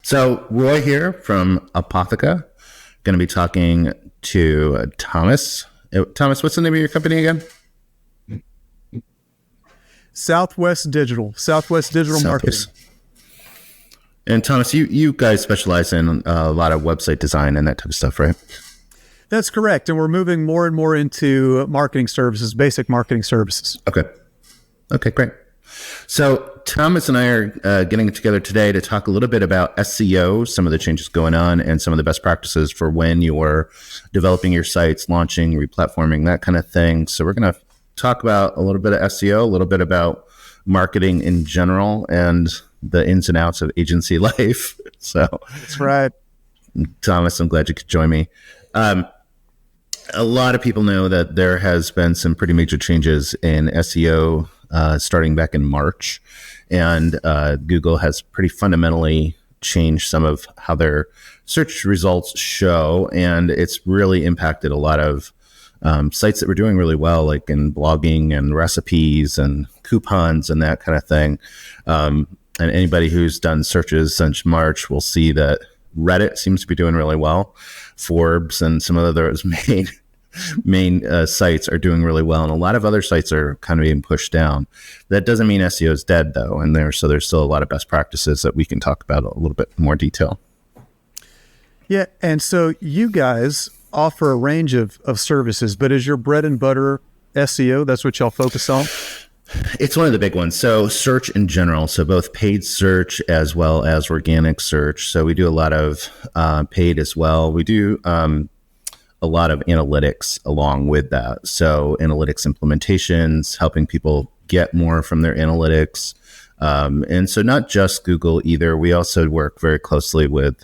So Roy here from Apotheca, going to be talking to Thomas. Thomas, what's the name of your company again? Southwest Digital Marketing. And Thomas, you guys specialize in a lot of website design and that type of stuff, right? That's correct. And we're moving more and more into marketing services, basic marketing services. Okay, great. So Thomas and I are getting together today to talk a little bit about SEO, some of the changes going on, and some of the best practices for when you're developing your sites, launching, replatforming, that kind of thing. So we're going to talk about a little bit of SEO, a little bit about marketing in general, and the ins and outs of agency life. So that's right. Thomas, I'm glad you could join me. A lot of people know that there has been some pretty major changes in SEO starting back in March, and Google has pretty fundamentally changed some of how their search results show, and it's really impacted a lot of sites that were doing really well, like in blogging and recipes and coupons and that kind of thing. And anybody who's done searches since March will see that Reddit seems to be doing really well. Forbes and some of those main sites are doing really well, and a lot of other sites are kind of being pushed down. That doesn't mean SEO is dead, though, and there's still a lot of best practices that we can talk about a little bit more detail. Yeah, and so you guys offer a range of services, but is your bread and butter SEO? That's what y'all focus on? It's one of the big ones. So search in general, so both paid search as well as organic search. So we do a lot of paid as well. We do a lot of analytics along with that. So analytics implementations, helping people get more from their analytics. And so not just Google either. We also work very closely with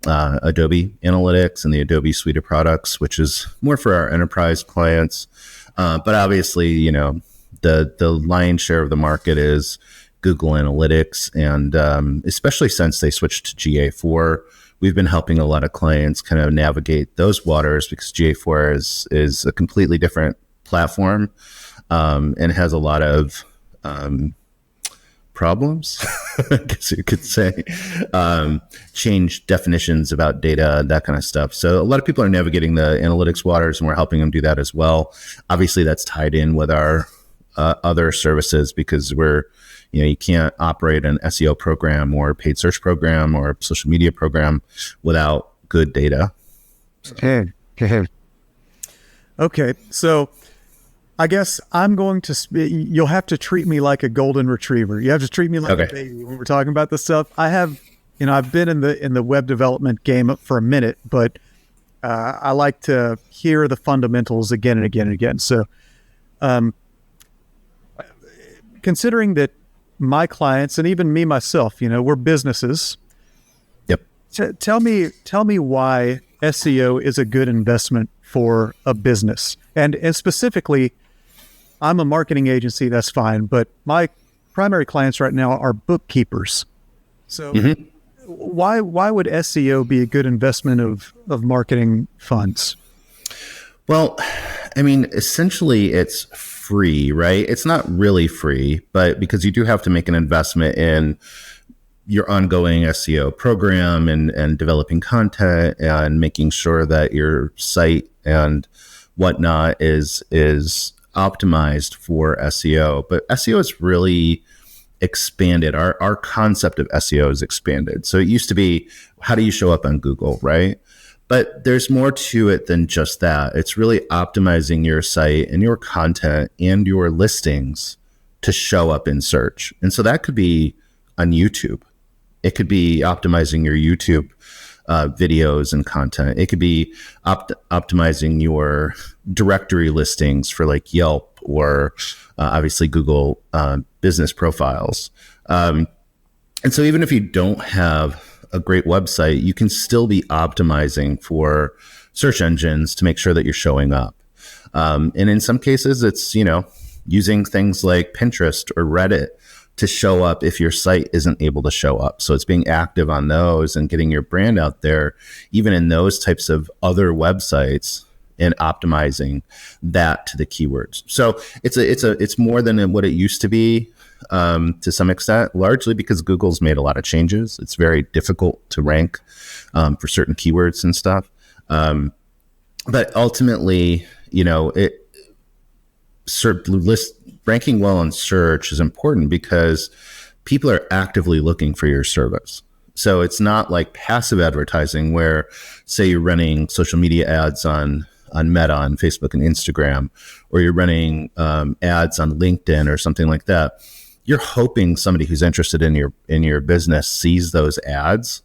Adobe Analytics and the Adobe suite of products, which is more for our enterprise clients. But obviously, the lion's share of the market is Google Analytics. And especially since they switched to GA4, we've been helping a lot of clients kind of navigate those waters, because GA4 is a completely different platform and has a lot of problems, I guess you could say, change definitions about data, that kind of stuff. So a lot of people are navigating the analytics waters, and we're helping them do that as well. Obviously, that's tied in with our other services, because you can't operate an SEO program or paid search program or social media program without good data. Okay, so I guess I'm going to, you'll have to treat me like a golden retriever. You have to treat me like a baby when we're talking about this stuff. I've been in the web development game for a minute, but I like to hear the fundamentals again and again and again. So considering that my clients and even me myself, we're businesses. Yep. Tell me why SEO is a good investment for a business. And specifically, I'm a marketing agency, that's fine, but my primary clients right now are bookkeepers. So why would SEO be a good investment of marketing funds? Well, I mean, essentially it's free, right? It's not really free, but because you do have to make an investment in your ongoing SEO program and developing content and making sure that your site and whatnot is optimized for SEO. But SEO has really expanded. Our concept of SEO is expanded. So it used to be, how do you show up on Google, right? But there's more to it than just that. It's really optimizing your site and your content and your listings to show up in search. And so that could be on YouTube. It could be optimizing your YouTube videos and content. It could be optimizing your directory listings for like Yelp or obviously Google business profiles. And so even if you don't have a great website, you can still be optimizing for search engines to make sure that you're showing up. And in some cases, it's, using things like Pinterest or Reddit to show up if your site isn't able to show up. So it's being active on those and getting your brand out there, even in those types of other websites, and optimizing that to the keywords. So it's more than what it used to be. to some extent, largely because Google's made a lot of changes. It's very difficult to rank for certain keywords and stuff. But ultimately, ranking well on search is important because people are actively looking for your service. So it's not like passive advertising where, say, you're running social media ads on Meta, on Facebook and Instagram, or you're running ads on LinkedIn or something like that. You're hoping somebody who's interested in your business sees those ads,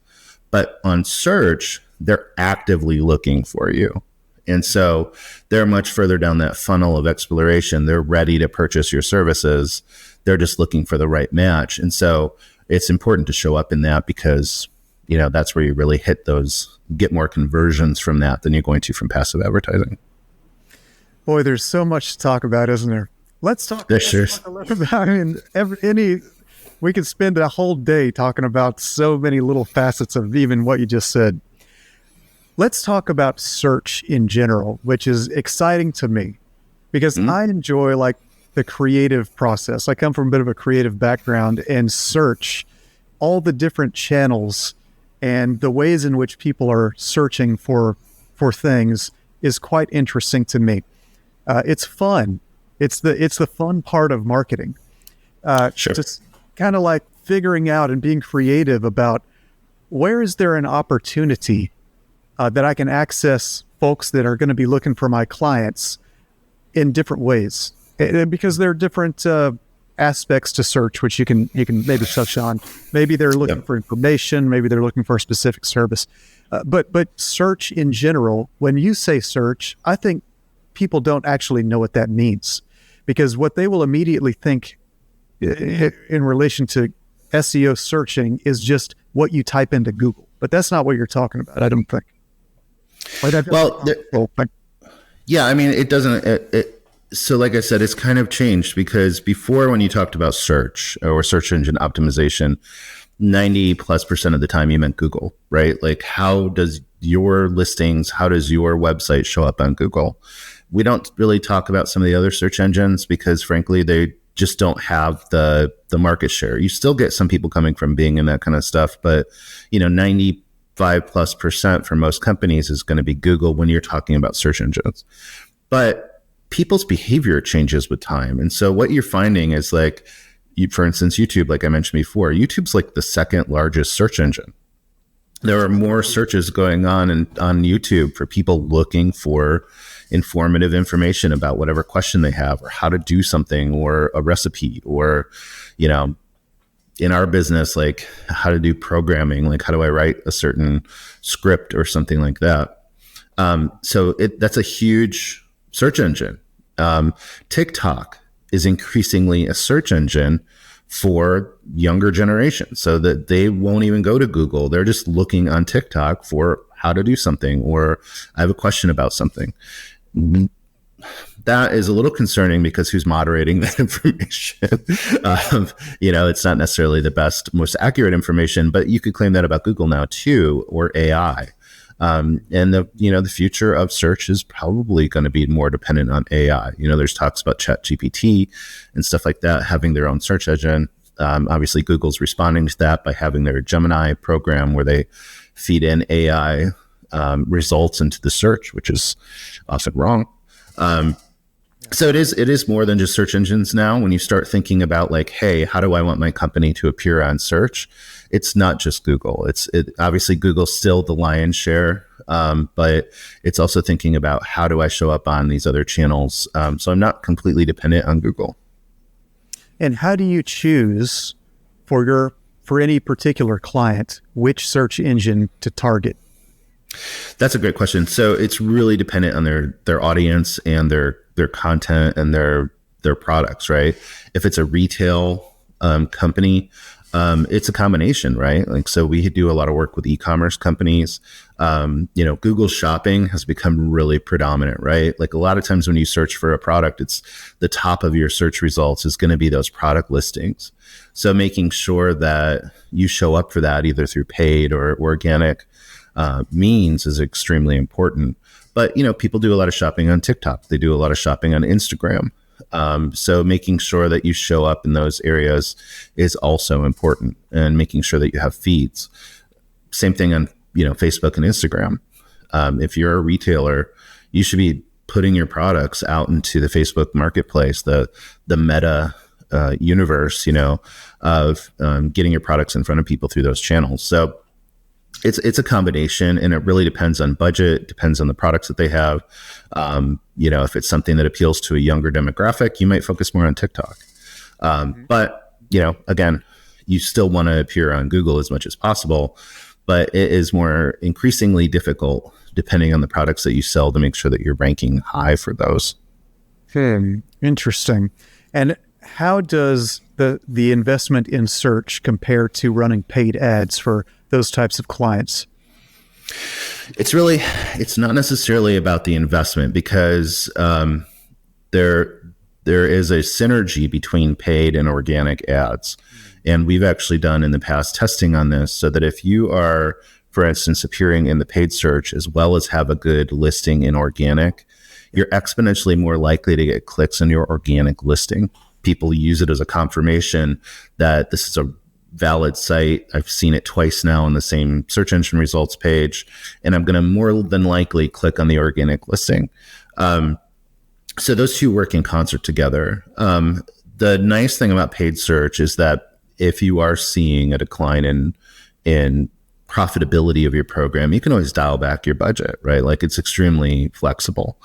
but on search, they're actively looking for you. And so they're much further down that funnel of exploration. They're ready to purchase your services. They're just looking for the right match. And so it's important to show up in that because, that's where you really get more conversions from that than you're going to from passive advertising. Boy, there's so much to talk about, isn't there? Let's talk a little about, we could spend a whole day talking about so many little facets of even what you just said. Let's talk about search in general, which is exciting to me because I enjoy the creative process. I come from a bit of a creative background, and search, all the different channels and the ways in which people are searching for things is quite interesting to me. It's fun. It's the fun part of marketing. Sure. Just kind of like figuring out and being creative about where is there an opportunity that I can access folks that are going to be looking for my clients in different ways. Because there are different aspects to search, which you can maybe touch on. Maybe they're looking for information. Maybe they're looking for a specific service. But search in general, when you say search, I think people don't actually know what that means, because what they will immediately think in relation to SEO searching is just what you type into Google. But that's not what you're talking about, I don't think. Yeah, I mean, it doesn't. So like I said, it's kind of changed because before, when you talked about search or search engine optimization, 90+% of the time you meant Google, right? Like, how does your listings, how does your website show up on Google? We don't really talk about some of the other search engines because frankly, they just don't have the market share. You still get some people coming from Bing and that kind of stuff, but 95+% for most companies is going to be Google when you're talking about search engines. But people's behavior changes with time. And so what you're finding is for instance, YouTube, like I mentioned before, YouTube's like the second largest search engine. There are more searches going on YouTube for people looking for informative information about whatever question they have or how to do something or a recipe or, in our business, like how to do programming, like how do I write a certain script or something like that. So that's a huge search engine. TikTok is increasingly a search engine for younger generations so that they won't even go to Google. They're just looking on TikTok for how to do something, or I have a question about something. That is a little concerning because who's moderating that information? It's not necessarily the best, most accurate information, but you could claim that about Google now too, or AI. And the future of search is probably going to be more dependent on AI. There's talks about ChatGPT and stuff like that having their own search engine. Obviously, Google's responding to that by having their Gemini program where they feed in AI results into the search, which is often wrong. So it is more than just search engines now. When you start thinking about hey, how do I want my company to appear on search? It's not just Google. Obviously Google's still the lion's share, but it's also thinking about how do I show up on these other channels. So I'm not completely dependent on Google. And how do you choose for any particular client which search engine to target? That's a great question. So it's really dependent on their audience and their content and their products, right? If it's a retail company, it's a combination, right? So we do a lot of work with e-commerce companies. Google Shopping has become really predominant, right? A lot of times when you search for a product, it's the top of your search results is going to be those product listings. So making sure that you show up for that either through paid or organic means is extremely important. But, people do a lot of shopping on TikTok. They do a lot of shopping on Instagram. So making sure that you show up in those areas is also important, and making sure that you have feeds. Same thing on, Facebook and Instagram. If you're a retailer, you should be putting your products out into the Facebook marketplace, the meta universe, of getting your products in front of people through those channels. So it's a combination, and it really depends on budget, depends on the products that they have. If it's something that appeals to a younger demographic, you might focus more on TikTok. But, again, you still want to appear on Google as much as possible, but it is more increasingly difficult depending on the products that you sell to make sure that you're ranking high for those. Interesting. And how does the investment in search compare to running paid ads for those types of clients? It's not necessarily about the investment, because there is a synergy between paid and organic ads. And we've actually done in the past testing on this, so that if you are, for instance, appearing in the paid search as well as have a good listing in organic, you're exponentially more likely to get clicks on your organic listing. People use it as a confirmation that this is a valid site. I've seen it twice now on the same search engine results page, and I'm going to more than likely click on the organic listing. So those two work in concert together. The nice thing about paid search is that if you are seeing a decline in profitability of your program, you can always dial back your budget, right? Like, it's extremely flexible.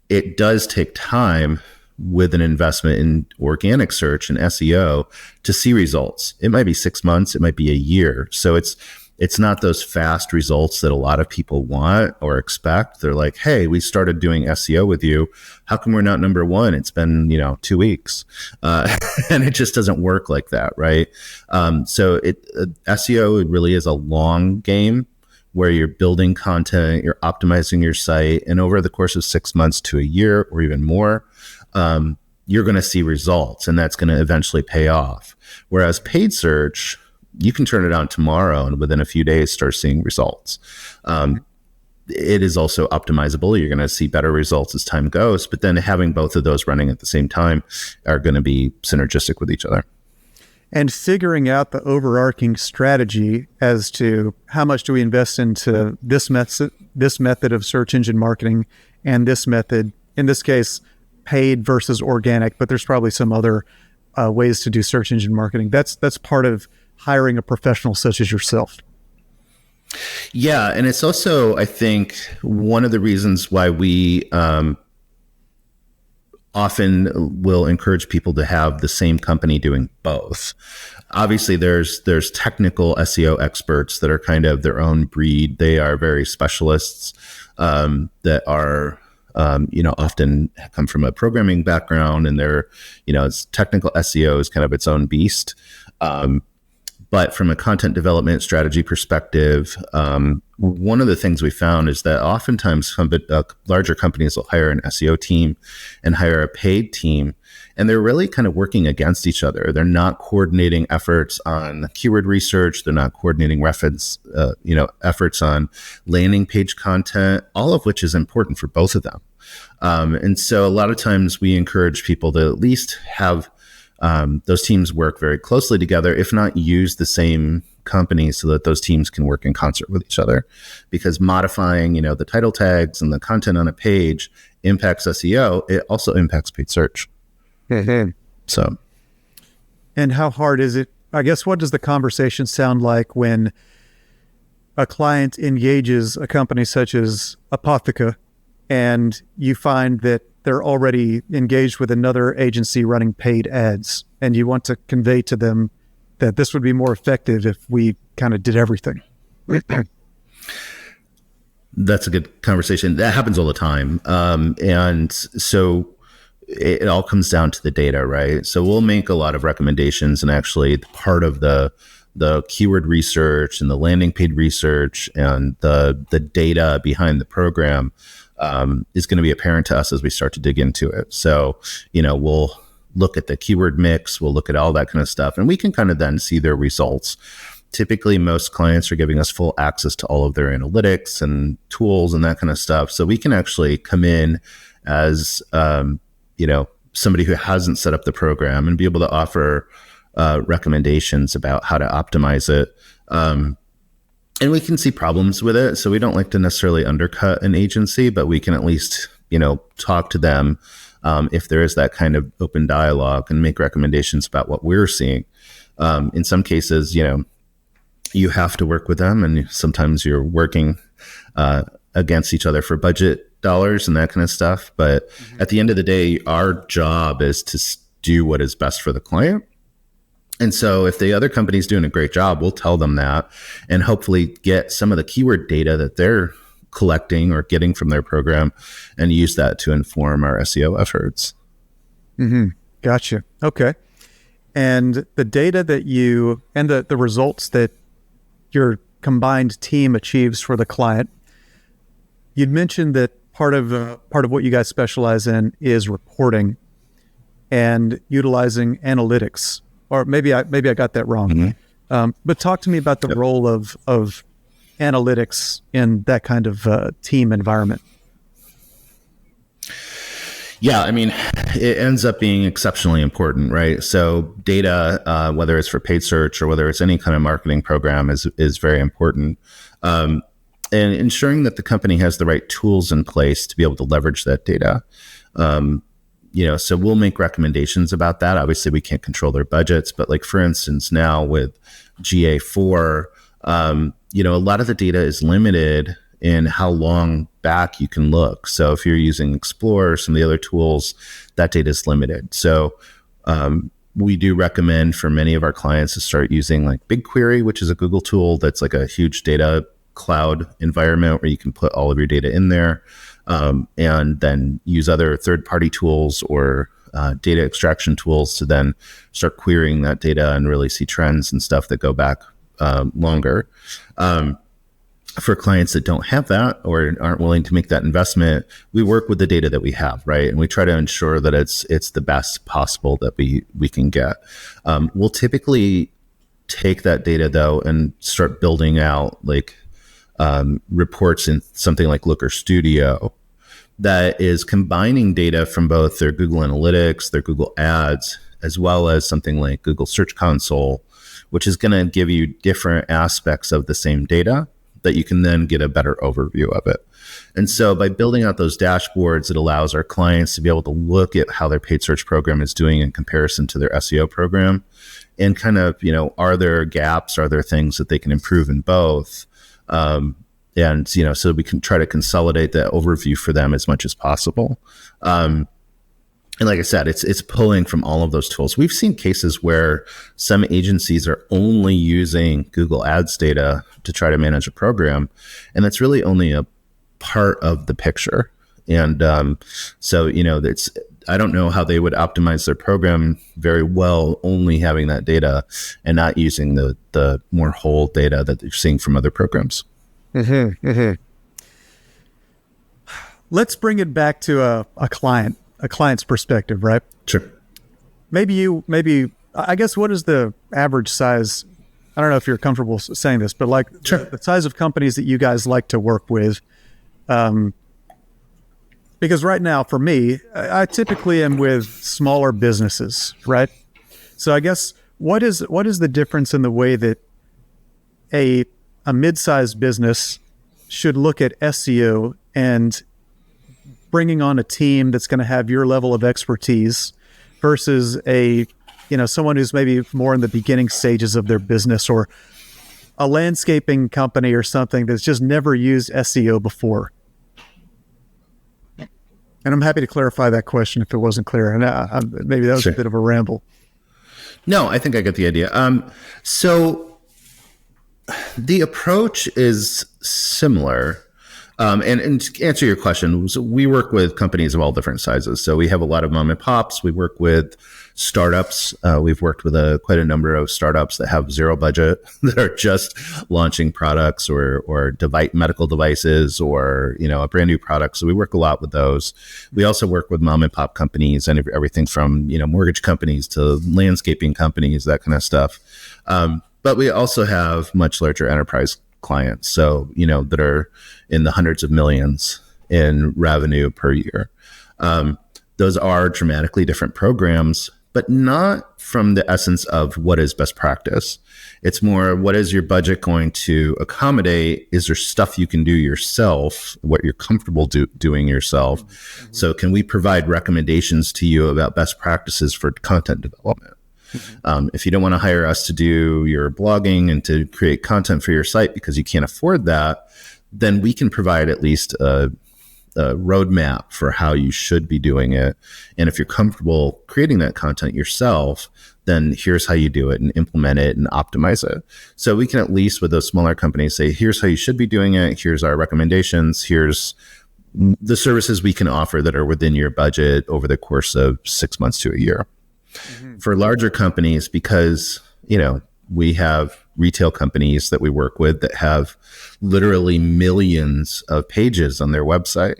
It does take time with an investment in organic search and SEO to see results. It might be 6 months, it might be a year. So it's not those fast results that a lot of people want or expect. They're like, hey, we started doing SEO with you. How come we're not number one? It's been, 2 weeks. And it just doesn't work like that, right? So SEO really is a long game where you're building content, you're optimizing your site, and over the course of 6 months to a year or even more, you're going to see results, and that's going to eventually pay off. Whereas paid search, you can turn it on tomorrow and within a few days start seeing results. It is also optimizable. You're going to see better results as time goes, but then having both of those running at the same time are going to be synergistic with each other. And figuring out the overarching strategy as to how much do we invest into this method of search engine marketing, and this method, in this case, paid versus organic, but there's probably some other ways to do search engine marketing. That's part of hiring a professional such as yourself. Yeah. And it's also, I think, one of the reasons why we often will encourage people to have the same company doing both. Obviously, there's technical SEO experts that are kind of their own breed. They are very specialists that are often come from a programming background, and they're, it's technical SEO is kind of its own beast. But from a content development strategy perspective, one of the things we found is that oftentimes larger companies will hire an SEO team and hire a paid team, and they're really kind of working against each other. They're not coordinating efforts on keyword research. They're not coordinating efforts on landing page content, all of which is important for both of them. And so a lot of times we encourage people to at least have those teams work very closely together, if not use the same company, so that those teams can work in concert with each other. Because modifying, the title tags and the content on a page impacts SEO. It also impacts paid search. Mm-hmm. So, and how hard is it? I guess, what does the conversation sound like when a client engages a company such as Apotheca, and you find that they're already engaged with another agency running paid ads, and you want to convey to them that this would be more effective if we kind of did everything? That's a good conversation. That happens all the time. And so it all comes down to the data, right? So we'll make a lot of recommendations, and actually part of the keyword research and the landing page research and the data behind the program is going to be apparent to us as we start to dig into it. So, we'll look at the keyword mix, we'll look at all that kind of stuff, and we can kind of then see their results. Typically, most clients are giving us full access to all of their analytics and tools and that kind of stuff. So we can actually come in as, somebody who hasn't set up the program and be able to offer recommendations about how to optimize it. And we can see problems with it. So we don't like to necessarily undercut an agency, but we can at least, talk to them if there is that kind of open dialogue and make recommendations about what we're seeing. In some cases, you have to work with them, and sometimes you're working against each other for budget dollars and that kind of stuff. But at the end of the day, our job is to do what is best for the client. And so if the other company's doing a great job, we'll tell them that and hopefully get some of the keyword data that they're collecting or getting from their program and use that to inform our SEO efforts. Mm-hmm. Gotcha. Okay. And the data that you and the results that your combined team achieves for the client, you'd mentioned that part of what you guys specialize in is reporting and utilizing analytics. Or maybe I got that wrong. Mm-hmm. But talk to me about the role of analytics in that kind of team environment. Yeah, I mean, it ends up being exceptionally important, right? So data, whether it's for paid search or whether it's any kind of marketing program, is very important. And ensuring that the company has the right tools in place to be able to leverage that data. So we'll make recommendations about that. Obviously, we can't control their budgets, but like, for instance, now with GA4, a lot of the data is limited in how long back you can look. So if you're using Explore or some of the other tools, that data is limited. So we do recommend for many of our clients to start using like BigQuery, which is a Google tool that's like a huge data cloud environment where you can put all of your data in there. And then use other third-party tools or data extraction tools to then start querying that data and really see trends and stuff that go back longer. For clients that don't have that or aren't willing to make that investment, we work with the data that we have, right? And we try to ensure that it's the best possible that we can get. We'll typically take that data though and start building out like reports in something like Looker Studio that is combining data from both their Google Analytics, their Google Ads, as well as something like Google Search Console, which is going to give you different aspects of the same data that you can then get a better overview of it. And so by building out those dashboards, it allows our clients to be able to look at how their paid search program is doing in comparison to their SEO program and kind of, are there gaps? Are there things that they can improve in both? So we can try to consolidate that overview for them as much as possible. And like I said, it's pulling from all of those tools. We've seen cases where some agencies are only using Google Ads data to try to manage a program, and that's really only a part of the picture. And it's I don't know how they would optimize their program very well only having that data and not using the more whole data that they're seeing from other programs. Mm-hmm, mm-hmm. Let's bring it back to a client's perspective, right? Sure. Maybe I guess, what is the average size? I don't know if you're comfortable saying this, but like sure. the size of companies that you guys like to work with. Because right now, for me, I typically am with smaller businesses, right? So I guess what is the difference in the way that a mid-sized business should look at SEO and bringing on a team that's going to have your level of expertise versus someone who's maybe more in the beginning stages of their business, or a landscaping company or something that's just never used SEO before? And I'm happy to clarify that question if it wasn't clear. And maybe that was sure. a bit of a ramble. No, I think I get the idea. So the approach is similar. And to answer your question, so we work with companies of all different sizes. So we have a lot of mom and pops. We work with startups. We've worked with quite a number of startups that have zero budget, that are just launching products or medical devices or, a brand new product. So we work a lot with those. We also work with mom and pop companies and everything from, mortgage companies to landscaping companies, that kind of stuff. But we also have much larger enterprise clients. So, that are in the hundreds of millions in revenue per year. those are dramatically different programs, but not from the essence of what is best practice. It's more, what is your budget going to accommodate? Is there stuff you can do yourself, what you're comfortable doing yourself? Mm-hmm. So can we provide recommendations to you about best practices for content development? Mm-hmm. If you don't want to hire us to do your blogging and to create content for your site because you can't afford that, then we can provide at least a roadmap for how you should be doing it. And if you're comfortable creating that content yourself, then here's how you do it and implement it and optimize it. So we can at least with those smaller companies say, here's how you should be doing it. Here's our recommendations. Here's the services we can offer that are within your budget over the course of 6 months to a year. Mm-hmm. For larger companies, because, we have retail companies that we work with that have literally millions of pages on their website.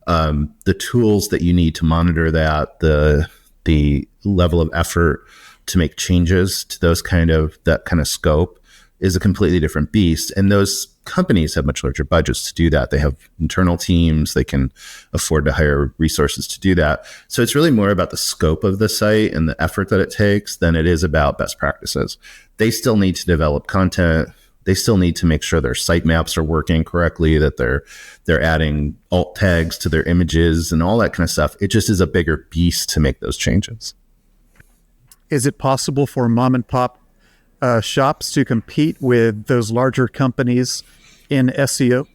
The tools that you need to monitor that, the level of effort to make changes to that kind of scope is a completely different beast. And those companies have much larger budgets to do that. They have internal teams. They can afford to hire resources to do that. So it's really more about the scope of the site and the effort that it takes than it is about best practices. They still need to develop content. They still need to make sure their sitemaps are working correctly, that they're adding alt tags to their images and all that kind of stuff. It just is a bigger beast to make those changes. Is it possible for mom and pop shops to compete with those larger companies in SEO?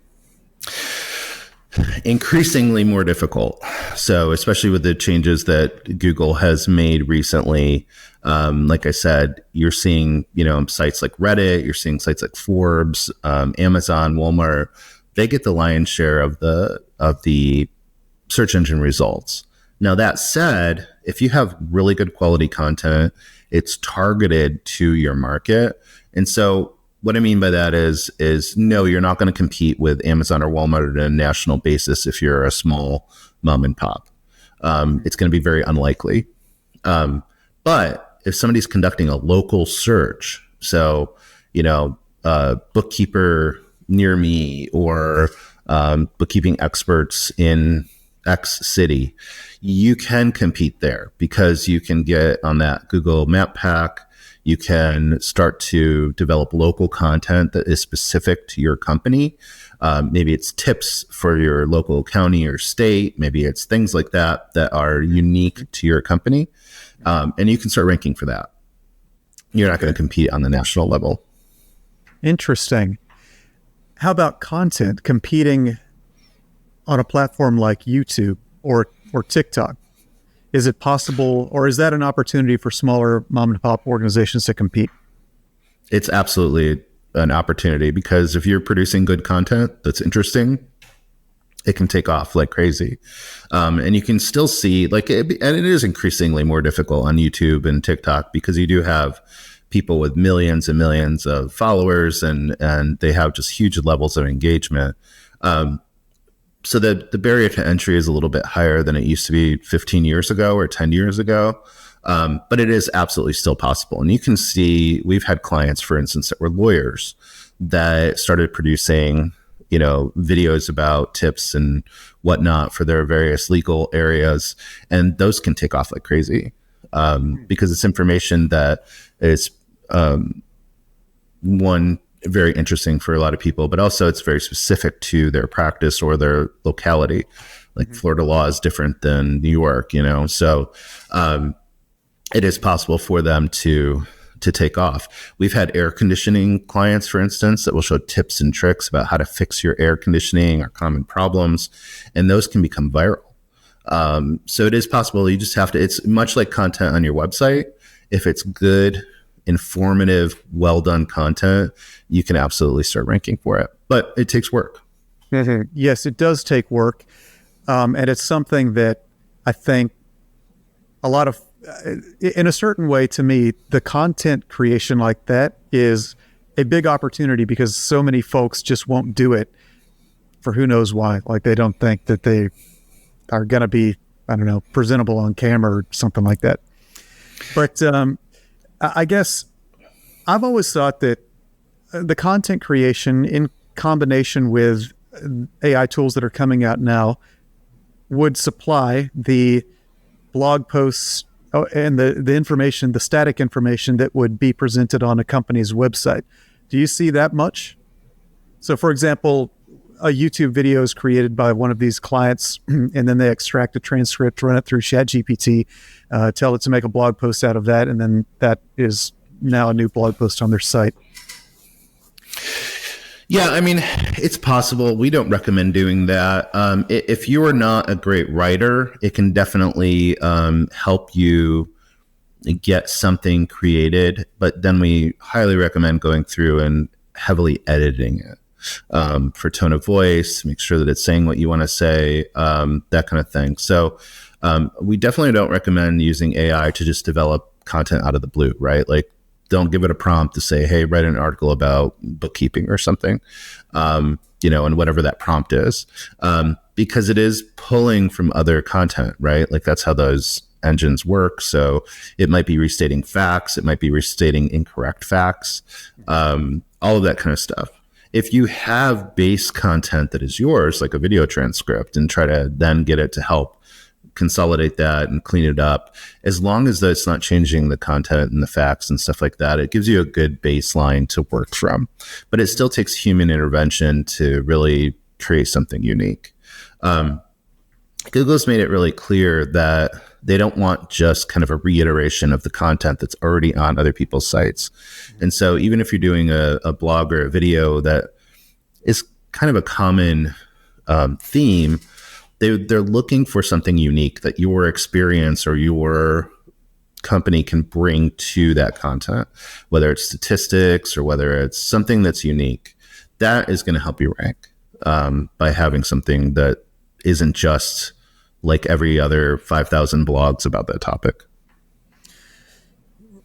Increasingly more difficult. So especially with the changes that Google has made recently, like I said, you're seeing, sites like Reddit, you're seeing sites like Forbes, Amazon, Walmart, they get the lion's share of the search engine results. Now that said, if you have really good quality content, it's targeted to your market. And so what I mean by that is no, you're not going to compete with Amazon or Walmart on a national basis if you're a small mom and pop. It's going to be very unlikely. But if somebody's conducting a local search, so, bookkeeper near me or bookkeeping experts in X city, you can compete there because you can get on that Google Map Pack. You can start to develop local content that is specific to your company. Maybe it's tips for your local county or state. Maybe it's things like that are unique to your company. And you can start ranking for that. You're not going to compete on the national level. Interesting. How about content competing on a platform like YouTube or TikTok? Is it possible, or is that an opportunity for smaller mom and pop organizations to compete? It's absolutely an opportunity because if you're producing good content that's interesting, it can take off like crazy. And you can still see and it is increasingly more difficult on YouTube and TikTok because you do have people with millions and millions of followers and they have just huge levels of engagement. So the barrier to entry is a little bit higher than it used to be 15 years ago or 10 years ago. But it is absolutely still possible. And you can see, we've had clients, for instance, that were lawyers that started producing, videos about tips and whatnot for their various legal areas. And those can take off like crazy because it's information that is, one, very interesting for a lot of people, but also it's very specific to their practice or their locality. Like Florida law is different than New York, so it is possible for them to take off. We've had air conditioning clients, for instance, that will show tips and tricks about how to fix your air conditioning or common problems, and those can become viral. So it is possible. You just have to, it's much like content on your website. If it's good, informative, well-done content, you can absolutely start ranking for it. But it takes work. Mm-hmm. Yes, it does take work. And it's something that I think a lot of, in a certain way to me, the content creation like that is a big opportunity because so many folks just won't do it for who knows why. Like they don't think that they are going to be, presentable on camera or something like that. But I guess I've always thought that the content creation in combination with AI tools that are coming out now would supply the blog posts and the information, the static information that would be presented on a company's website. Do you see that much? So, for example, a YouTube video is created by one of these clients, and then they extract a transcript, run it through ChatGPT, tell it to make a blog post out of that, and then that is now a new blog post on their site. Yeah, I mean, it's possible. We don't recommend doing that. If you are not a great writer, it can definitely help you get something created, but then we highly recommend going through and heavily editing it for tone of voice, make sure that it's saying what you want to say, that kind of thing. So we definitely don't recommend using AI to just develop content out of the blue, right? Like, don't give it a prompt to say, hey, write an article about bookkeeping or something, and whatever that prompt is, because it is pulling from other content, right? Like, that's how those engines work. So it might be restating facts. It might be restating incorrect facts, all of that kind of stuff. If you have base content that is yours, like a video transcript, and try to then get it to help consolidate that and clean it up, as long as it's not changing the content and the facts and stuff like that, it gives you a good baseline to work from. But it still takes human intervention to really create something unique. Google's made it really clear that they don't want just kind of a reiteration of the content that's already on other people's sites. And so even if you're doing a blog or a video that is kind of a common theme, they're looking for something unique that your experience or your company can bring to that content, whether it's statistics or whether it's something that's unique. That is going to help you rank by having something that isn't just like every other 5,000 blogs about that topic.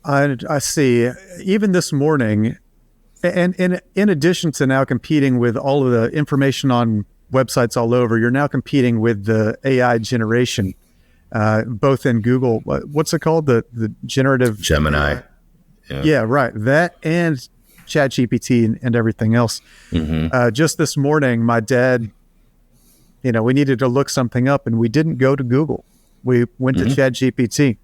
I see. Even this morning, and in addition to now competing with all of the information on websites all over, you're now competing with the AI generation, both in Google. What's it called? The generative Gemini. Yeah, right. That and ChatGPT and everything else. Mm-hmm. Just this morning, my dad, we needed to look something up, and we didn't go to Google. We went to ChatGPT.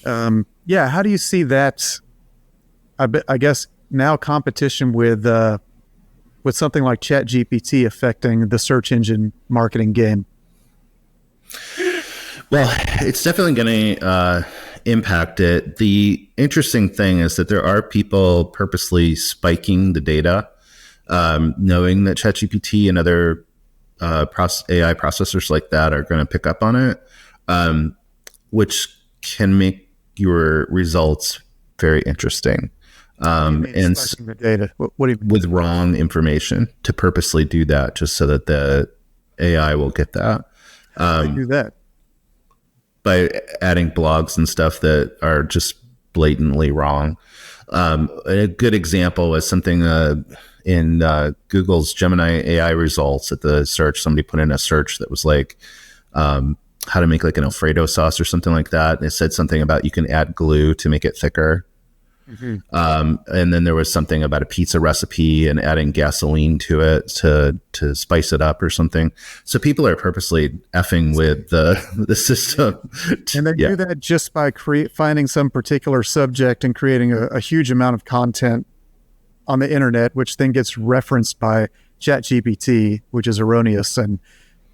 How do you see that? I guess now competition with something like ChatGPT affecting the search engine marketing game? Well, it's definitely going to impact it. The interesting thing is that there are people purposely spiking the data, knowing that ChatGPT and other AI processors like that are going to pick up on it, which can make your results very interesting. And the data. What do you mean? With wrong information, to purposely do that just so that the AI will get that. How do they do that? By adding blogs and stuff that are just blatantly wrong. A good example was something in Google's Gemini AI results at the search. Somebody put in a search that was like how to make like an Alfredo sauce or something like that. And it said something about you can add glue to make it thicker. Mm-hmm. And then there was something about a pizza recipe and adding gasoline to it to spice it up or something. So people are purposely effing with the system. And they do that just by finding some particular subject and creating a huge amount of content on the internet, which then gets referenced by ChatGPT, which is erroneous. And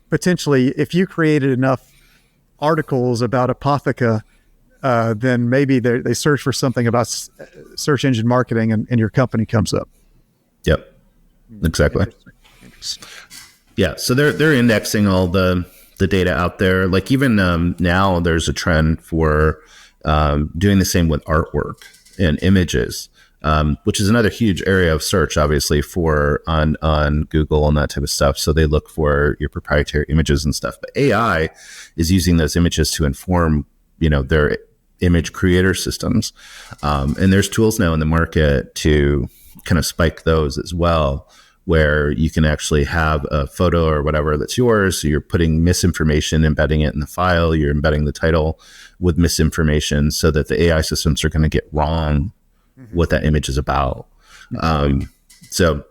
potentially, if you created enough articles about Apotheca, then maybe they search for something about search engine marketing and your company comes up. Yep, exactly. Yeah, so they're indexing all the data out there. Like even now there's a trend for doing the same with artwork and images, which is another huge area of search, obviously, for on Google and that type of stuff. So they look for your proprietary images and stuff. But AI is using those images to inform, their image creator systems. And there's tools now in the market to kind of spike those as well, where you can actually have a photo or whatever that's yours. So you're putting misinformation, embedding it in the file. You're embedding the title with misinformation so that the AI systems are going to get wrong what that image is about. So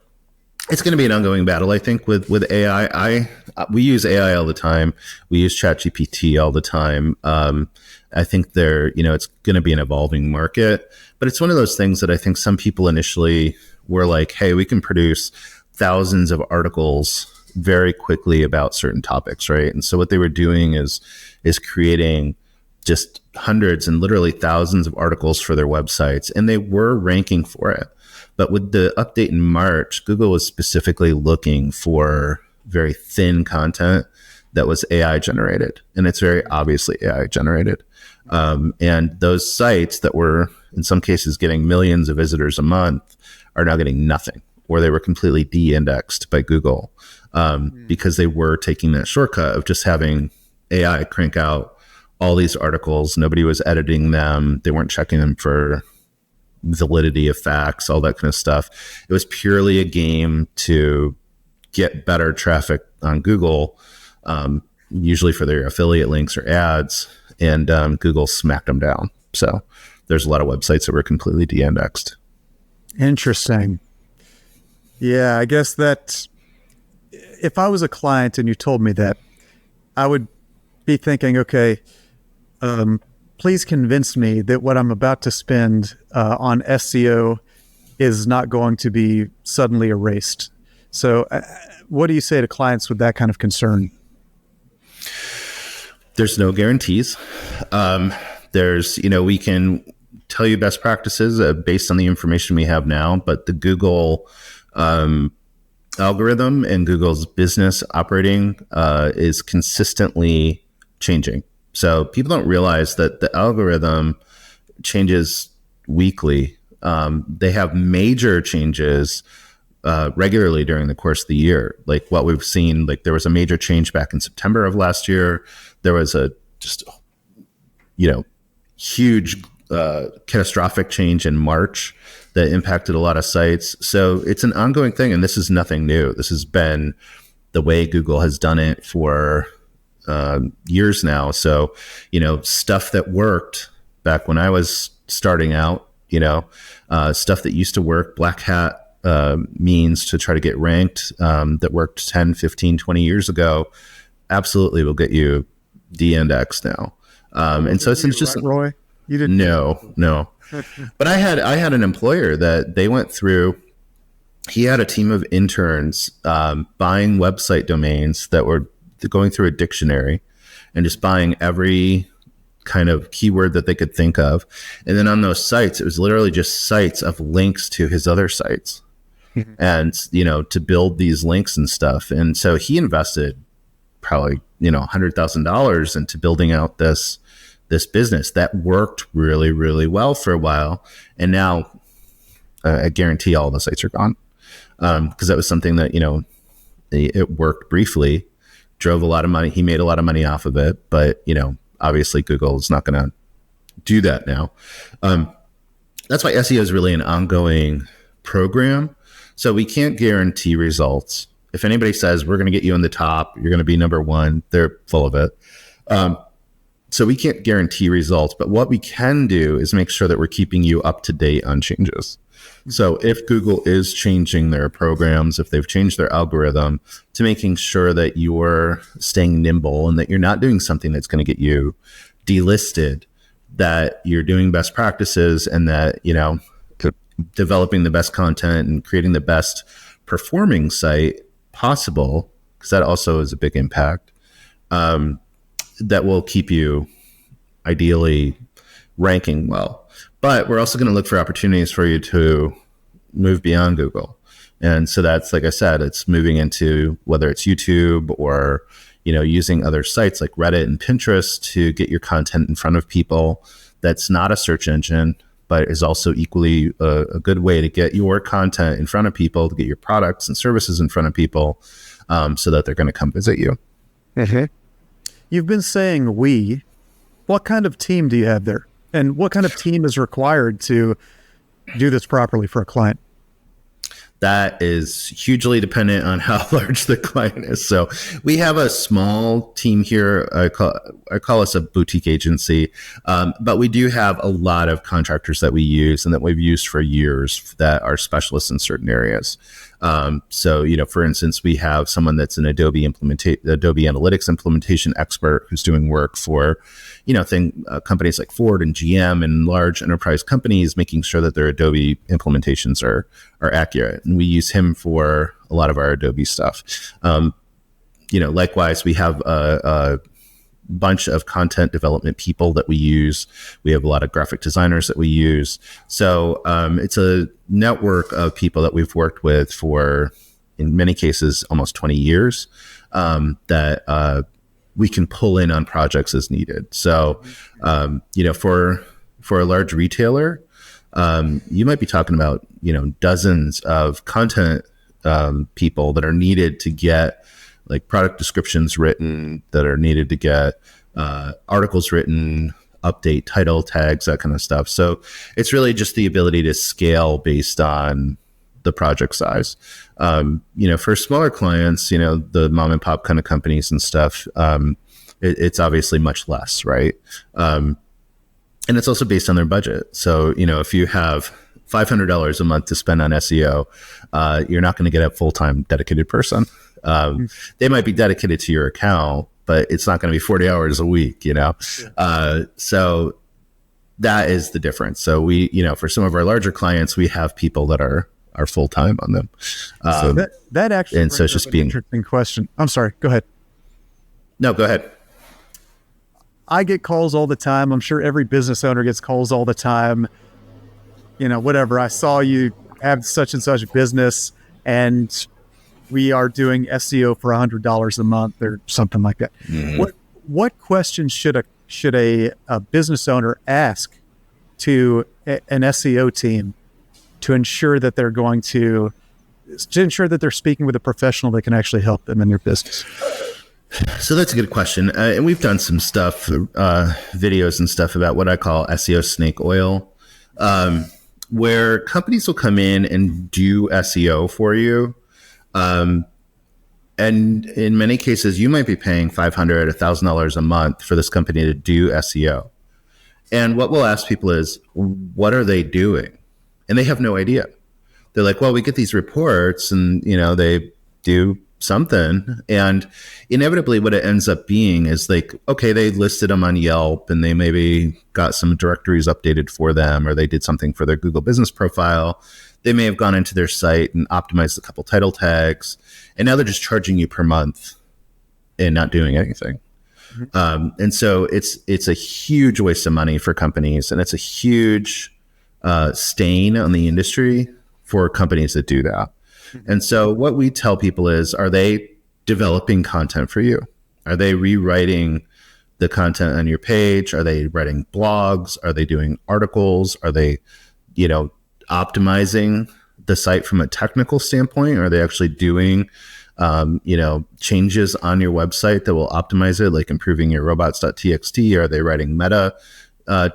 It's going to be an ongoing battle, I think, with AI. We use AI all the time. We use ChatGPT all the time. I think it's going to be an evolving market, but it's one of those things that I think some people initially were like, "Hey, we can produce thousands of articles very quickly about certain topics," right? And so what they were doing is creating just hundreds and literally thousands of articles for their websites, and they were ranking for it. But with the update in March, Google was specifically looking for very thin content that was AI generated. And it's very obviously AI generated. And those sites that were, in some cases, getting millions of visitors a month are now getting nothing, or they were completely de-indexed by Google because they were taking that shortcut of just having AI crank out all these articles. Nobody was editing them. They weren't checking them for validity of facts, all that kind of stuff. It was purely a game to get better traffic on Google, usually for their affiliate links or ads, and Google smacked them down. So there's a lot of websites that were completely de-indexed. Interesting. Yeah, I guess that if I was a client and you told me that, I would be thinking, okay, please convince me that what I'm about to spend on SEO is not going to be suddenly erased. So what do you say to clients with that kind of concern? There's no guarantees. We can tell you best practices based on the information we have now, but the Google algorithm and Google's business operating is consistently changing. So people don't realize that the algorithm changes weekly. They have major changes regularly during the course of the year. Like what we've seen, like there was a major change back in September of last year. There was a huge catastrophic change in March that impacted a lot of sites. So it's an ongoing thing, and this is nothing new. This has been the way Google has done it for years now. So, stuff that worked back when I was starting out, stuff that used to work, black hat means to try to get ranked that worked 10, 15, 20 years ago, absolutely will get you de-indexed now. And so it's just, right, Roy, you didn't. No. But I had an employer that they went through. He had a team of interns buying website domains that were going through a dictionary and just buying every kind of keyword that they could think of. And then on those sites, it was literally just sites of links to his other sites and, to build these links and stuff. And so he invested probably, $100,000 into building out this business that worked really, really well for a while. And now I guarantee all the sites are gone because that was something that, it worked briefly, drove a lot of money. He made a lot of money off of it, but obviously Google is not going to do that now. That's why SEO is really an ongoing program. So we can't guarantee results. If anybody says we're going to get you in the top, you're going to be number one, they're full of it. So we can't guarantee results, but what we can do is make sure that we're keeping you up to date on changes. So if Google is changing their programs, if they've changed their algorithm, to making sure that you're staying nimble and that you're not doing something that's going to get you delisted, that you're doing best practices and that, developing the best content and creating the best performing site possible, because that also is a big impact, that will keep you ideally ranking well. But we're also going to look for opportunities for you to move beyond Google. And so that's, like I said, it's moving into whether it's YouTube or, using other sites like Reddit and Pinterest to get your content in front of people. That's not a search engine, but is also equally a good way to get your content in front of people, to get your products and services in front of people so that they're going to come visit you. Mm-hmm. You've been saying we. What kind of team do you have there? And what kind of team is required to do this properly for a client? That is hugely dependent on how large the client is. So we have a small team here. I call us a boutique agency, but we do have a lot of contractors that we use and that we've used for years that are specialists in certain areas. So, for instance, we have someone that's an Adobe Analytics implementation expert who's doing work for, companies like Ford and GM and large enterprise companies, making sure that their Adobe implementations are accurate. And we use him for a lot of our Adobe stuff. Likewise, we have a bunch of content development people that we use. We have a lot of graphic designers that we use. So it's a network of people that we've worked with for, in many cases, almost 20 years that we can pull in on projects as needed. So, for a large retailer, you might be talking about, dozens of content people that are needed to get like product descriptions written, that are needed to get articles written, update title tags, that kind of stuff. So it's really just the ability to scale based on the project size. For smaller clients, the mom and pop kind of companies and stuff, it's obviously much less, right? And it's also based on their budget. So, if you have $500 a month to spend on SEO, you're not going to get a full-time dedicated person. They might be dedicated to your account, but it's not going to be 40 hours a week, So that is the difference. So we, for some of our larger clients, we have people that are full-time on them. So that actually and so it's just being interesting question. I'm sorry. Go ahead. No, go ahead. I get calls all the time. I'm sure every business owner gets calls all the time. Whatever. I saw you have such and such business and we are doing SEO for $100 a month or something like that. Mm-hmm. What questions should a business owner ask to an SEO team to ensure that they're speaking with a professional that can actually help them in their business? So that's a good question. And we've done some stuff, videos and stuff about what I call SEO snake oil, where companies will come in and do SEO for you. And in many cases, you might be paying $500, $1,000 a month for this company to do SEO. And what we'll ask people is, what are they doing? And they have no idea. They're like, well, we get these reports and, they do something. And inevitably what it ends up being is like, okay, they listed them on Yelp and they maybe got some directories updated for them, or they did something for their Google business profile. They may have gone into their site and optimized a couple title tags, and now they're just charging you per month and not doing anything. Mm-hmm. And so it's a huge waste of money for companies, and it's a huge stain on the industry for companies that do that. Mm-hmm. And so what we tell people is, are they developing content for you? Are they rewriting the content on your page? Are they writing blogs? Are they doing articles? Are they, optimizing the site from a technical standpoint? Are they actually doing, changes on your website that will optimize it, like improving your robots.txt? Are they writing meta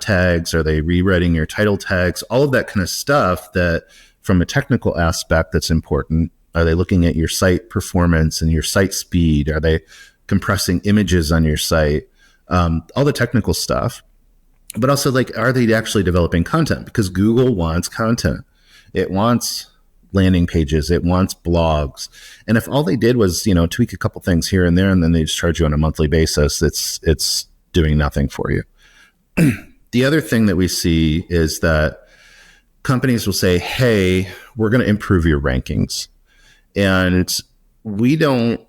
tags? Are they rewriting your title tags? All of that kind of stuff that from a technical aspect that's important. Are they looking at your site performance and your site speed? Are they compressing images on your site? All the technical stuff. But also, like, are they actually developing content? Because Google wants content. It wants landing pages. It wants blogs. And if all they did was, tweak a couple things here and there, and then they just charge you on a monthly basis, it's doing nothing for you. The other thing that we see is that companies will say, hey, we're going to improve your rankings. And we don't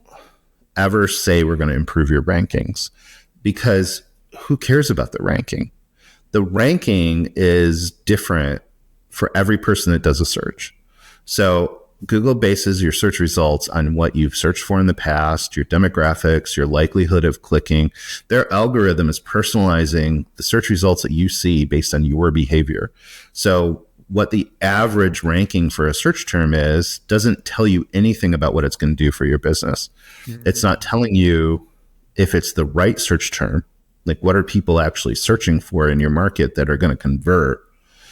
ever say we're going to improve your rankings, because who cares about the ranking? The ranking is different for every person that does a search. So Google bases your search results on what you've searched for in the past, your demographics, your likelihood of clicking. Their algorithm is personalizing the search results that you see based on your behavior. So what the average ranking for a search term is doesn't tell you anything about what it's going to do for your business. Mm-hmm. It's not telling you if it's the right search term. Like, what are people actually searching for in your market that are going to convert?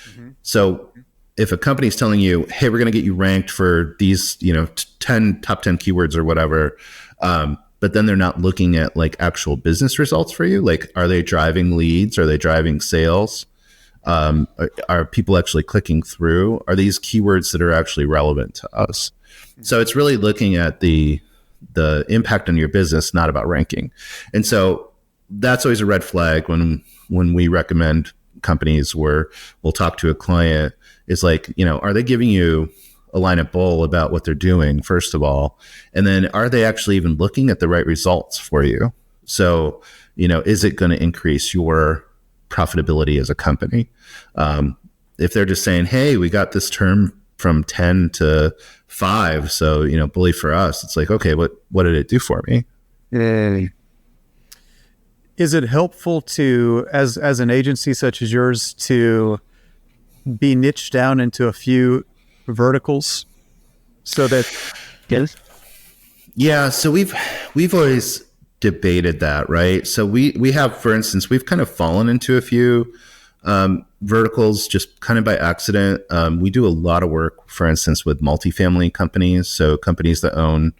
Mm-hmm. So if a company is telling you, hey, we're going to get you ranked for these, top 10 keywords or whatever, but then they're not looking at like actual business results for you. Like, are they driving leads? Are they driving sales? Are people actually clicking through? Are these keywords that are actually relevant to us? So it's really looking at the impact on your business, not about ranking. And so that's always a red flag when we recommend companies where we'll talk to a client is like, are they giving you a line of bull about what they're doing, first of all? And then are they actually even looking at the right results for you? So, is it going to increase your profitability as a company? If they're just saying, hey, we got this term from 10 to 5, so, bully for us, it's like, okay, what did it do for me? Is it helpful to, as an agency such as yours, to be niched down into a few verticals so that? Yes. Yeah. So we've always debated that, right? So we have, for instance, we've kind of fallen into a few verticals just kind of by accident. We do a lot of work, for instance, with multifamily companies. So companies that own,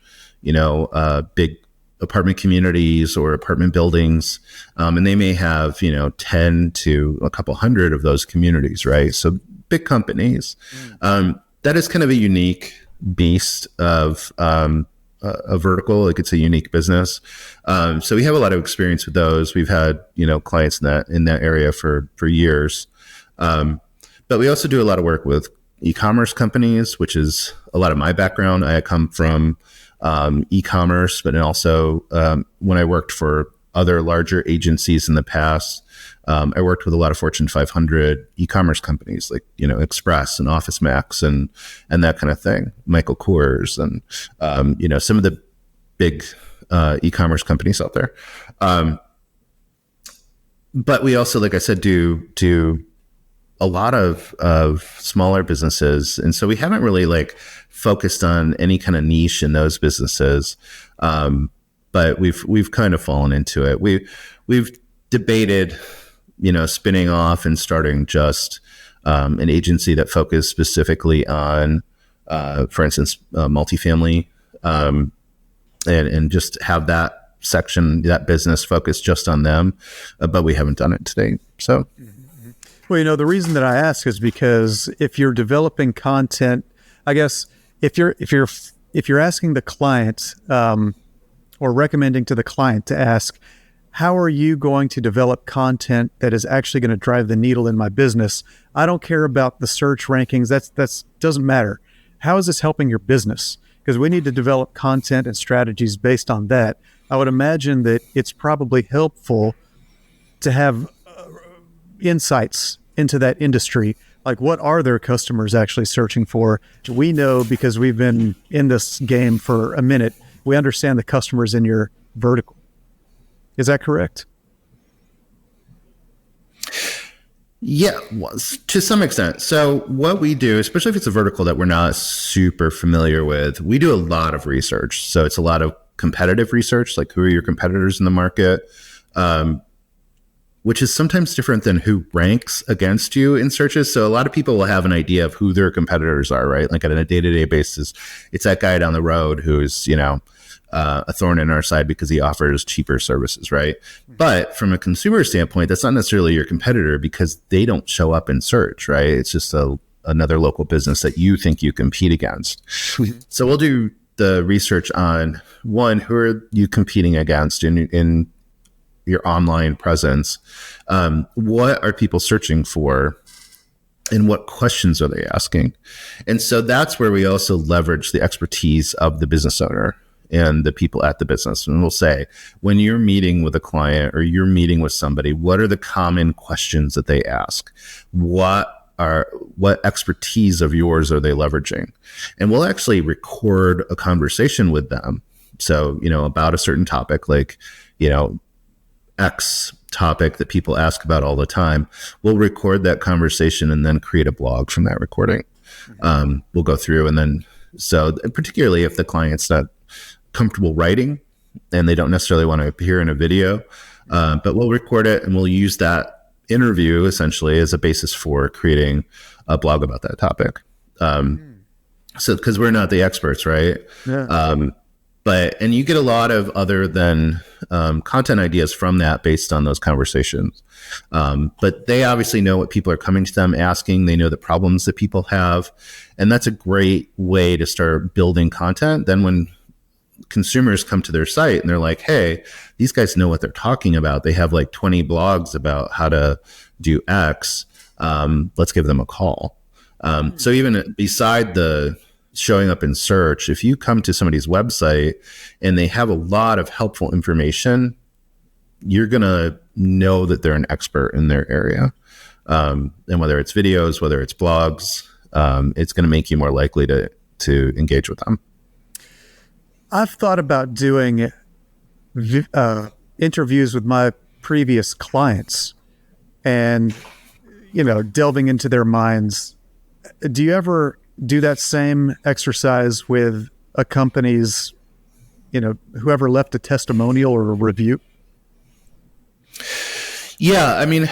big apartment communities or apartment buildings. And they may have, 10 to a couple hundred of those communities, right? So big companies. That is kind of a unique beast of a vertical. Like, it's a unique business. So we have a lot of experience with those. We've had, clients in that area for years. But we also do a lot of work with e-commerce companies, which is a lot of my background. I come from e-commerce, but also when I worked for other larger agencies in the past, I worked with a lot of Fortune 500 e-commerce companies like, Express and Office Max and that kind of thing, Michael Kors and, some of the big e-commerce companies out there. But we also, like I said, do a lot of smaller businesses. And so we haven't really focused on any kind of niche in those businesses. But we've kind of fallen into it. We've debated, spinning off and starting just an agency that focused specifically on, for instance, multifamily, and just have that section, that business focused just on them. But we haven't done it today. So. Well, the reason that I ask is because if you're developing content, I guess if you're asking the client or recommending to the client to ask, how are you going to develop content that is actually going to drive the needle in my business? I don't care about the search rankings. That's doesn't matter. How is this helping your business? Because we need to develop content and strategies based on that. I would imagine that it's probably helpful to have insights into that industry. Like, what are their customers actually searching for? We know, because we've been in this game for a minute, we understand the customers in your vertical. Is that correct? Yeah, to some extent. So what we do, especially if it's a vertical that we're not super familiar with, we do a lot of research. So it's a lot of competitive research, like who are your competitors in the market, which is sometimes different than who ranks against you in searches. So a lot of people will have an idea of who their competitors are, right? Like on a day-to-day basis, it's that guy down the road who's, a thorn in our side because he offers cheaper services, right? But from a consumer standpoint, that's not necessarily your competitor because they don't show up in search, right? It's just another local business that you think you compete against. So we'll do the research on, one, who are you competing against in your online presence? What are people searching for? And what questions are they asking? And so that's where we also leverage the expertise of the business owner and the people at the business. And we'll say, when you're meeting with a client or you're meeting with somebody, what are the common questions that they ask? What expertise of yours are they leveraging? And we'll actually record a conversation with them. So, about a certain topic, like, X topic that people ask about all the time. We'll record that conversation and then create a blog from that recording. We'll go through and then, so particularly if the client's not comfortable writing and they don't necessarily want to appear in a video, but we'll record it and we'll use that interview essentially as a basis for creating a blog about that topic. So, because we're not the experts, right? Yeah. and you get a lot of other than content ideas from that based on those conversations. But they obviously know what people are coming to them asking. They know the problems that people have. And that's a great way to start building content. Then when consumers come to their site and they're like, hey, these guys know what they're talking about. They have like 20 blogs about how to do X. Let's give them a call. So even beside the showing up in search, if you come to somebody's website and they have a lot of helpful information, you're going to know that they're an expert in their area. And whether it's videos, whether it's blogs, it's going to make you more likely to engage with them. I've thought about doing interviews with my previous clients and, delving into their minds. Do you ever do that same exercise with a company's, whoever left a testimonial or a review? Yeah, I mean,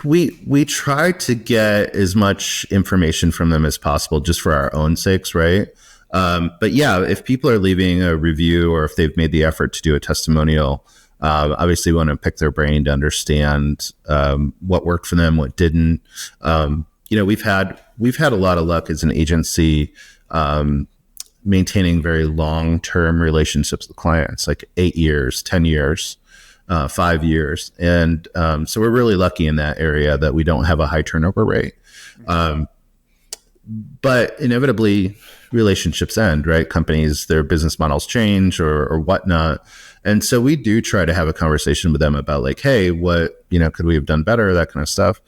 we try to get as much information from them as possible just for our own sakes, right? But yeah, if people are leaving a review or if they've made the effort to do a testimonial, obviously we want to pick their brain to understand what worked for them, what didn't. We've had a lot of luck as an agency maintaining very long-term relationships with clients, like 8 years, 10 years, 5 years. And so we're really lucky in that area that we don't have a high turnover rate. But inevitably relationships end, right? Companies, their business models change or whatnot. And so we do try to have a conversation with them about like, hey, what, could we have done better? That kind of stuff.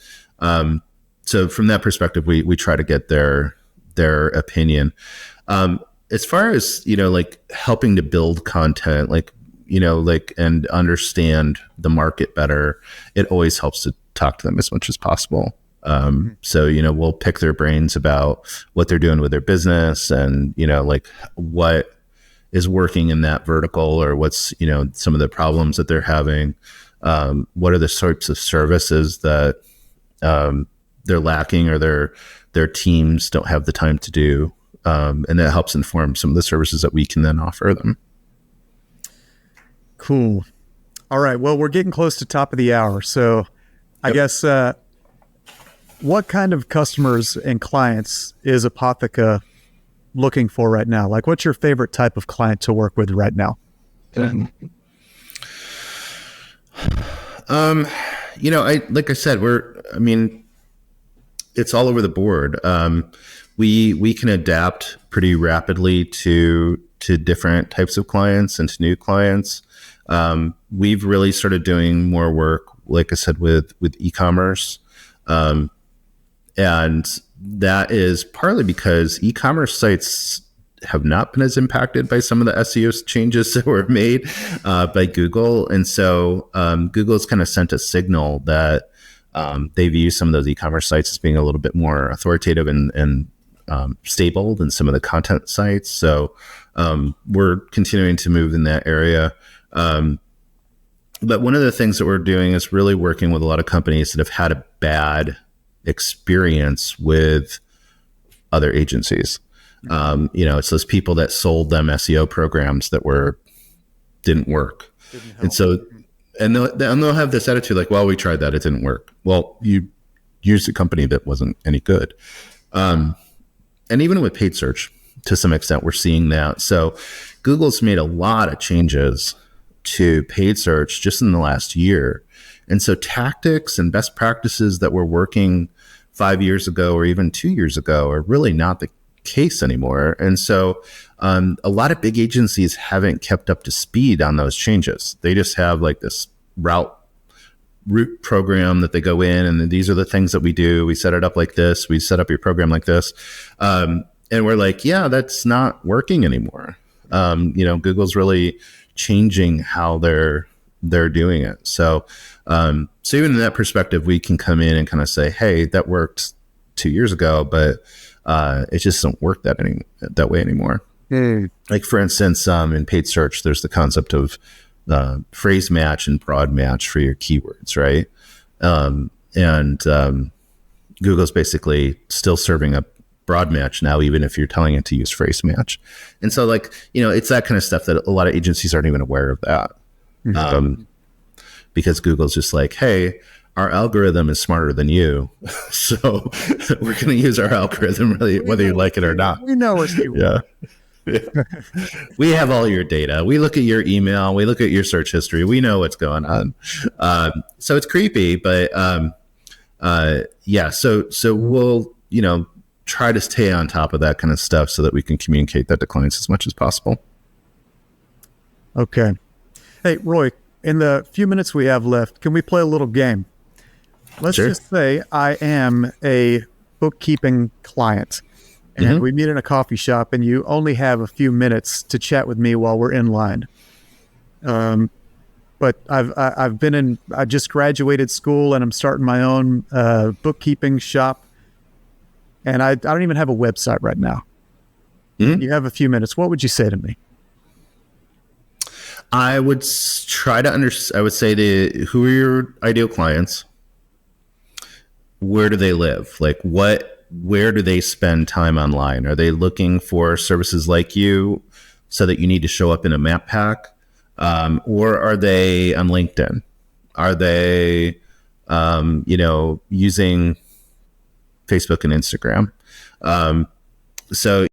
So from that perspective, we try to get their opinion. As far as, like helping to build content, and understand the market better, it always helps to talk to them as much as possible. So, we'll pick their brains about what they're doing with their business and, like what is working in that vertical or what's, some of the problems that they're having. What are the sorts of services that they're lacking or their teams don't have the time to do. And that helps inform some of the services that we can then offer them. Cool. All right. Well, we're getting close to top of the hour. So I guess, what kind of customers and clients is Apotheca looking for right now? Like, what's your favorite type of client to work with right now? Like I said, it's all over the board. We can adapt pretty rapidly to different types of clients and to new clients. We've really started doing more work, like I said, with e-commerce. And that is partly because e-commerce sites have not been as impacted by some of the SEO changes that were made by Google. And so Google's kind of sent a signal that they view some of those e-commerce sites as being a little bit more authoritative and stable than some of the content sites. So we're continuing to move in that area. But one of the things that we're doing is really working with a lot of companies that have had a bad experience with other agencies. It's those people that sold them SEO programs that didn't work. And so, and they'll have this attitude like, well, we tried that, it didn't work. Well, you used a company that wasn't any good. And even with paid search, to some extent, we're seeing that. So Google's made a lot of changes to paid search just in the last year. And so tactics and best practices that were working 5 years ago or even 2 years ago are really not the case anymore. And so a lot of big agencies haven't kept up to speed on those changes. They just have like this route program that they go in, and these are the things that we do. We set it up like this. We set up your program like this. And we're like, yeah, that's not working anymore. Google's really changing how they're doing it. So even in that perspective, we can come in and kind of say, hey, that worked 2 years ago, but it just doesn't work that way anymore. Like for instance, in paid search, there's the concept of phrase match and broad match for your keywords, right? And Google's basically still serving up broad match now, even if you're telling it to use phrase match. And so like, it's that kind of stuff that a lot of agencies aren't even aware of that. Because Google's just like, hey, our algorithm is smarter than you. So we're going to use our algorithm really, whether you like it or not. We know what you Yeah. We have all your data. We look at your email. We look at your search history. We know what's going on. So it's creepy, but yeah. So we'll, try to stay on top of that kind of stuff so that we can communicate that to clients as much as possible. Okay. Hey, Roy, in the few minutes we have left, can we play a little game? Let's just say I am a bookkeeping client. And we meet in a coffee shop, and you only have a few minutes to chat with me while we're in line. But I just graduated school, and I'm starting my own bookkeeping shop, and I don't even have a website right now. You have a few minutes. What would you say to me? I would try to I would say who are your ideal clients? Where do they live? Like where do they spend time online? Are they looking for services like you so that you need to show up in a map pack? Or are they on LinkedIn? Are they, using Facebook and Instagram? So